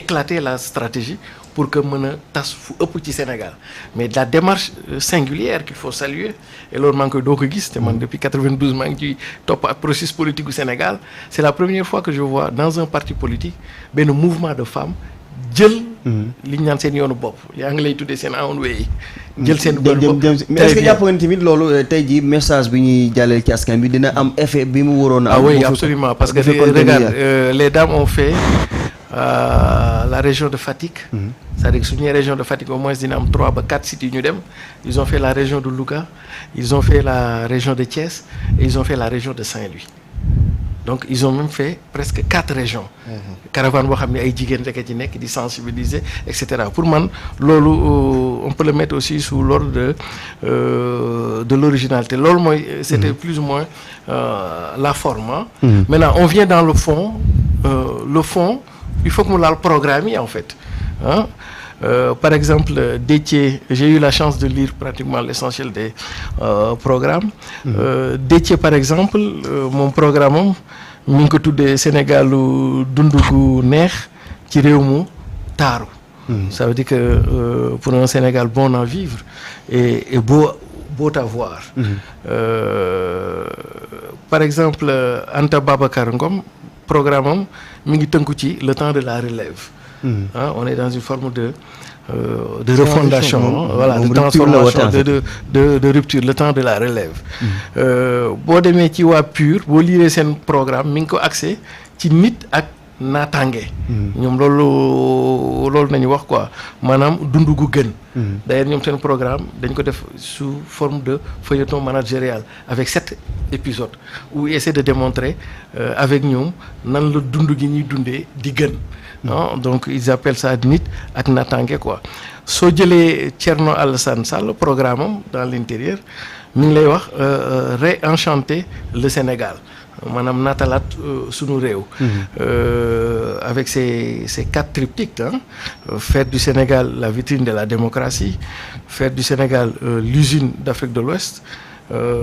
éclater la stratégie pour que mën a tas fu ëpp ci Sénégal mais la démarche singulière qu'il faut saluer et loolu maa ngi koy doo ko gis te man depuis 92 maa ngi ciy topp ak processus politique du Sénégal c'est la première fois que je vois dans un parti politique benn mouvement de femmes jël li ñu naan seen yoonu bopp yaa ngi lay tuddee seen own way jël seen bopp mais est-ce que jàpp nga ni tamit loolu tey jii message bi ñuy jàllale ci askan bi dina am effet bi mu waroon a am. Ah oui absolument parce que regarde les dames ont fait la région de Fatick. C'est-à-dire que suñu région de Fatick au moins dina am 3 ba 4 sites yu ñu dem ils ont fait la région de Louga ils ont fait la région de Thiès et ils ont fait la région de Saint-Louis. Donc ils ont même fait presque 4 régions. Caravane boo xam ne ay jigéen rek a ci nekk di sensibiliser et cetera pour man loolu on peut le mettre aussi sous l'ordre de l'originalité loolu mooy. C'était plus ou moins la forme. Maintenant on vient dans le fond il faut que mu laal programme yi en fait ah. Par exemple Déthié j'ai eu la chance de lire pratiquement l'essentiel des programmes. Déthié par exemple mon programme am mi ngi ko tuddee Sénégalu dund gu neex ci réew mu taaru. Ça veut dire que pour un Sénégal bon à vivre et beau à voir. Par exemple Anta Babacar Ngom programme am mi ngi tënku ci le temps de la relève. On est dans une forme de refondation, voilà, de transformation, de rupture, le temps de la relève. Boo demee ci waa PUR boo lire seen programme mi ngi ko axé ci nit ak naataange. ñoom loolu nañu wax quoi maanaam dund gu gën. D'ailleurs ñoom seen programme dañ ko def sous forme de feuilleton managérial avec 7 épisodes où ils essaient de démontrer avec ñoom nan la dund gi ñuy dundee di gën. Non, donc ils appellent ça nit ak naataange quoi soo jëlee Thierno Alassane Sall programme am dans l'intérieur mi ngi lay wax réenchanter le Sénégal maanaam natalaat sunu réew. Avec ces 4 triptyques faire du Sénégal la vitrine de la démocratie, faire du Sénégal l'usine d'Afrique de l'Ouest.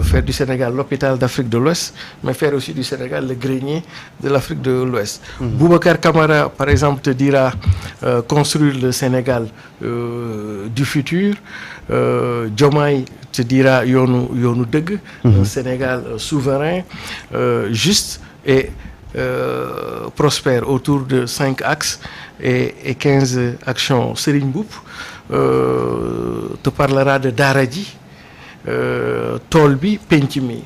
Faire du Sénégal l'hôpital d'Afrique de l'Ouest, mais faire aussi du Sénégal le grenier de l'Afrique de l'Ouest. Boubacar Camara, par exemple, te dira construire le Sénégal du futur. Diomaye te dira yoonu dëgg. Un Sénégal souverain, juste et prospère autour de 5 axes et 15 actions. Serigne Mboup te parlera de Daara J. Tool bi penc mi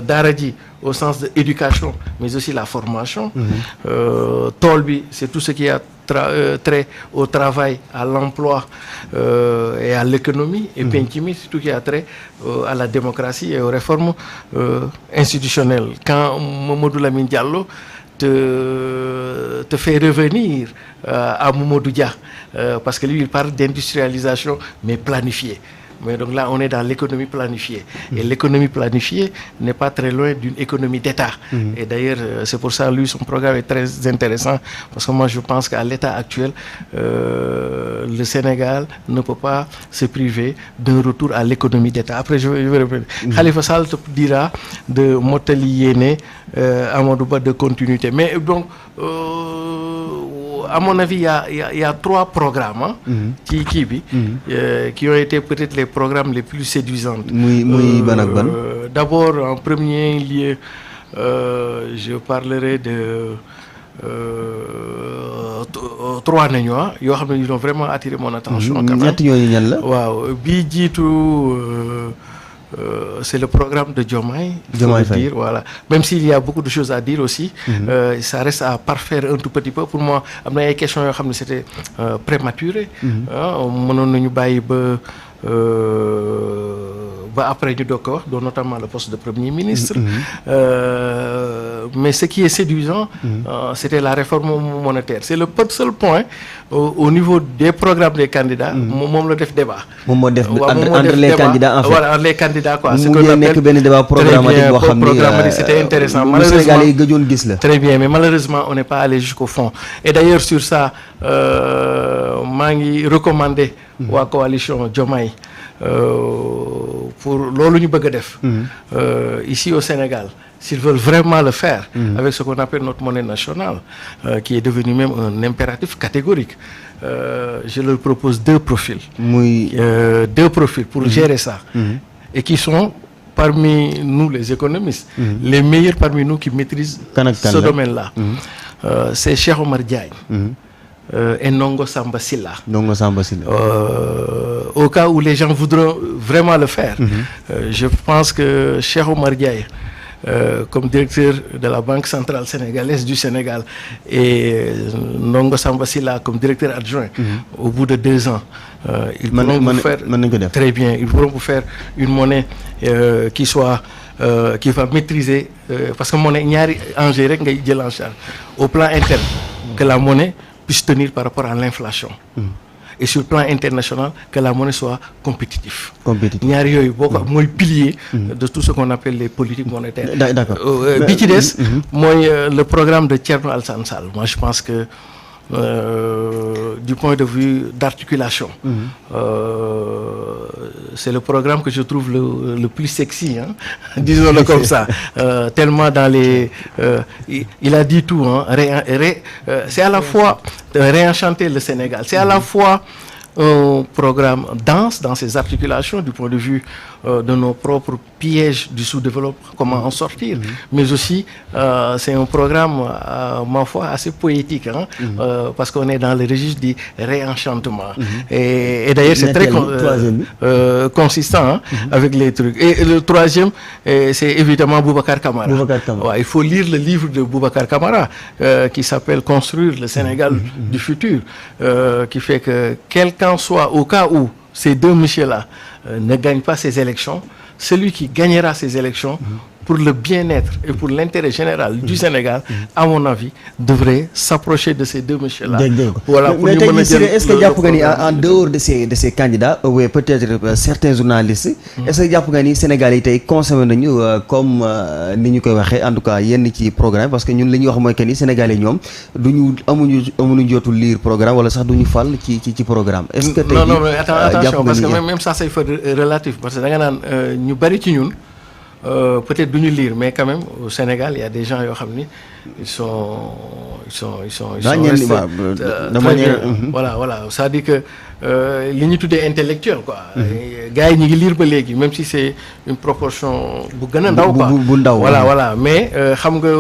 daara ji au sens de éducation mais aussi la formation. Tool bi c'est tout ce qui a trait au travail, à l'emploi et à l'économie et penc mi c'est tout ce qui a trait à la démocratie et aux réformes institutionnelles. Quand Mamadou Lamine Diallo te fait revenir à Mamadou Dia parce que lui il parle d'industrialisation mais planifiée. Mais donc là, on est dans l'économie planifiée. Et l'économie planifiée n'est pas très loin d'une économie d'État. Et d'ailleurs, c'est pour ça, lui, son programme est très intéressant. Parce que moi, je pense qu'à l'état actuel, le Sénégal ne peut pas se priver d'un retour à l'économie d'État. Après, je vais revenir. Khalifa Sall te dira de Mottali Yéné, Amadou Ba de continuité. Mais donc... à mon avis, il y a 3 programmes qui ont été peut-être les programmes les plus séduisants. D'abord, en premier lieu, je parlerai de 3 nañu yoo xam ne ils ont vraiment attiré mon attention. ñett ñooñu ñan la. waaw bii jiitu c'est le programme de Diomaye. Diomaye Faye. Voilà. Même s'il y a beaucoup de choses à dire aussi, ça reste à parfaire un tout petit peu. Pour moi, am na ay questions yoo xam ne c'était prématuré. Mënoon nañu bàyyi ba après ñu doog ko wax, dont notamment le poste de Premier ministre. Mais ce qui est séduisant, c'était la réforme monétaire. C'est le seul point au niveau des programmes des candidats, moom la def débat. moom moo def entre les candidats en fait. Voilà, les candidats quoi. C'est qu'on appelle benn débat programmatique boo xam ni c'était intéressant. Malheureusement, Sénégalais yi gëjoon gis la. Très bien, mais malheureusement, on n'est pas allé jusqu'au fond. Et d'ailleurs sur ça, maa ngi recommander waa coalition Diomaye pour loolu ñu bëgg a def ici au Sénégal, s'ils veulent vraiment le faire avec ce qu'on appelle notre monnaie nationale, qui est devenu même un impératif catégorique, je leur propose deux profils pour gérer ça, et qui sont parmi nous les économistes, les meilleurs parmi nous qui maîtrisent ce domaine-là. C'est Cheikh Omar Diagne et Ndongo Samba Sylla. Au cas où les gens voudront vraiment le faire, je pense que Cheikh Omar Diagne, comme directeur de la Banque centrale sénégalaise du Sénégal, et Ndongo Samba Sylla comme directeur adjoint, au bout de 2 ans, ils pourront vous faire très bien. Ils pourront vous faire une monnaie qui va maîtriser, parce que monnaie ñaari enjeu rek ngay jël en charge au plan interne, que la monnaie puisse tenir par rapport à l'inflation. Et sur le plan international, que la monnaie soit compétitive. ñaari yooyu boo ko mooy pilier de tout ce qu'on appelle les politiques monétaires. D'accord. Bi ci des mooy le programme de Thierno Alassane Sall. Moi je pense que du point de vue d'articulation, c'est le programme que je trouve le plus sexy, hein, disons-le comme ça, tellement dans les il a dit tout, hein, c'est à la fois réenchanter le Sénégal, c'est à la fois un programme dense dans ses articulations du point de vue de nos propres pièges du sous-développement, comment en sortir, mais aussi c'est un programme, ma foi, assez poétique, hein, parce qu'on est dans le registre du réenchantement. Et d'ailleurs, c'est très consistant, hein, avec les trucs. Et le troisième, c'est évidemment Boubacar Camara. Ouais, il faut lire le livre de Boubacar Camara qui s'appelle Construire le Sénégal du futur, qui fait que quel qu'en soit, au cas où ces deux messieurs-là ne gagnent pas ces élections, celui qui gagnera ces élections pour le bien-être et pour l'intérêt général du Sénégal, à mon avis, devrait s'approcher de ces deux messieurs-là. Voilà, mais est-ce que jàpp nga ni en dehors de ces candidats, ou peut-être certains journalistes, est-ce que jàpp nga ni Sénégal yi tey consommé nañu comme ni ñu koy waxee, en tout cas yenn ci programme, parce que ñun li ñuy wax mooy que ni Sénégalais ñoom amuñu jotul lire programme wala sax duñu fal ci programme. Est-ce que tey non mais attention, parce que même ça c'est relatif, parce que da nga naan ñu bari ci ñun peut-être duñu lire, mais quand même au Sénégal il y a des gens yoo xam ni ils sont restés de manière voilà c'est-à-dire que li ñu tuddee intellectuel quoi, gars yi ñu ngi lire ba léegi, même si c'est une proportion bu gën a ndaw quoi, voilà mais xam nga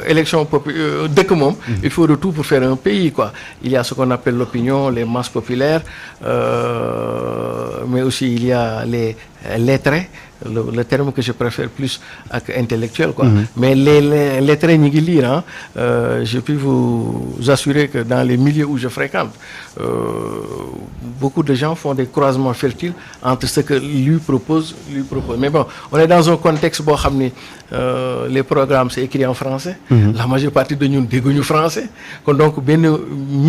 élection dëkk moom il faut de tout pour faire un pays quoi. Il y a ce qu'on appelle l'opinion, les masses populaires, mais aussi il y a les lettrés, le terme que je préfère plus ak intellectuel quoi. Mais les lettrés ñi ngi lire, hein. Je peux vous assurer que dans les milieux où je fréquente, beaucoup de gens font des croisements fertiles entre ce que lui propose. Mais bon, on est dans un contexte boo xam ni les programmes c'est écrit en français. La majeure partie de ñun dégguñu français, kon donc benn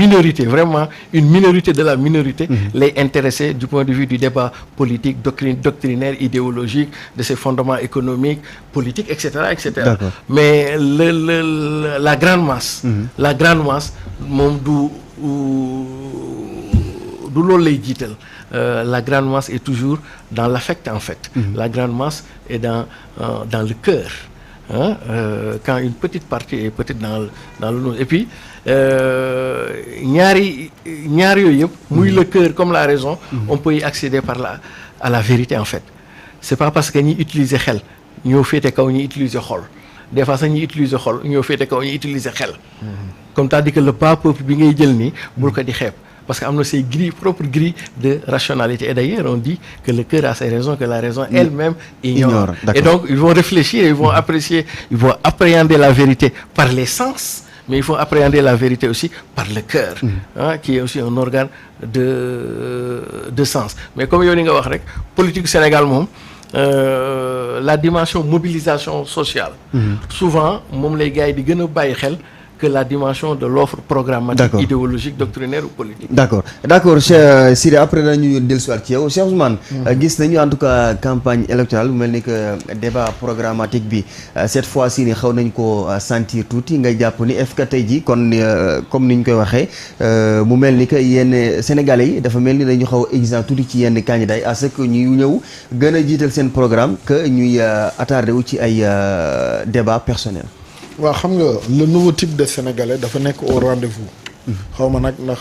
minorité, vraiment une minorité de la minorité lay intéressé du point de vue du débat politique, doctrinaire, idéologique, de ses fondements économiques, politiques, etc. Mais la grande masse, moom du loolu lay jiital. La grande masse est toujours dans l'affect en fait. La grande masse est dans le cœur, hein? Quand une petite partie est peut-être dans le et puis ñaari yooyu yëpp, muy le cœur comme la raison, on peut y accéder à la vérité en fait. C'est pas parce que ñi utiliser xel ñoo féete kaw ñi utiliser xol. Des fois sax ñi utiliser xol ñoo féete kaw ñi utiliser xel. Comme t'as dit que le bas peuple bi ngay jël nii bul ko di xeeb, parce que am na ses propres grilles de rationalité. Et d'ailleurs on dit que le cœur a ses raisons que la raison elle-même ignore. Et donc ils vont réfléchir, ils vont apprécier, ils vont appréhender la vérité par les sens, mais il faut appréhender la vérité aussi par le cœur, hein, qui est aussi un organe de sens. Mais comme yow ni nga wax rek, politique Sénégal moom la dimension mobilisation sociale, souvent moom lay gars yi di gën a bàyyi xel que la dimension de l'offre programmatique, idéologique, doctrinaire ou politique. D'accord, Cheikh Siré, après nañu dellusiwaat ci yow Cheikh Ousmane. gis nañu en tout cas campagne électorale bu mel ni que débat programmatique bi cette fois-ci ni xaw nañ ko sentir tuuti nga jàpp ni est-ce que tey ji kon comme ni ñu koy waxee mu mel ni que yenn Sénégalais yi dafa mel ni dañu xaw a exigeant tuuti ci yenn candidats yi à ce que ñuy ñëw gën a jiital seen programme que ñuy attardé wu ci ay débat personnel. waaw xam nga le nouveau type de Sénégalais dafa nekk au rendez-vous. xaw ma nag ndax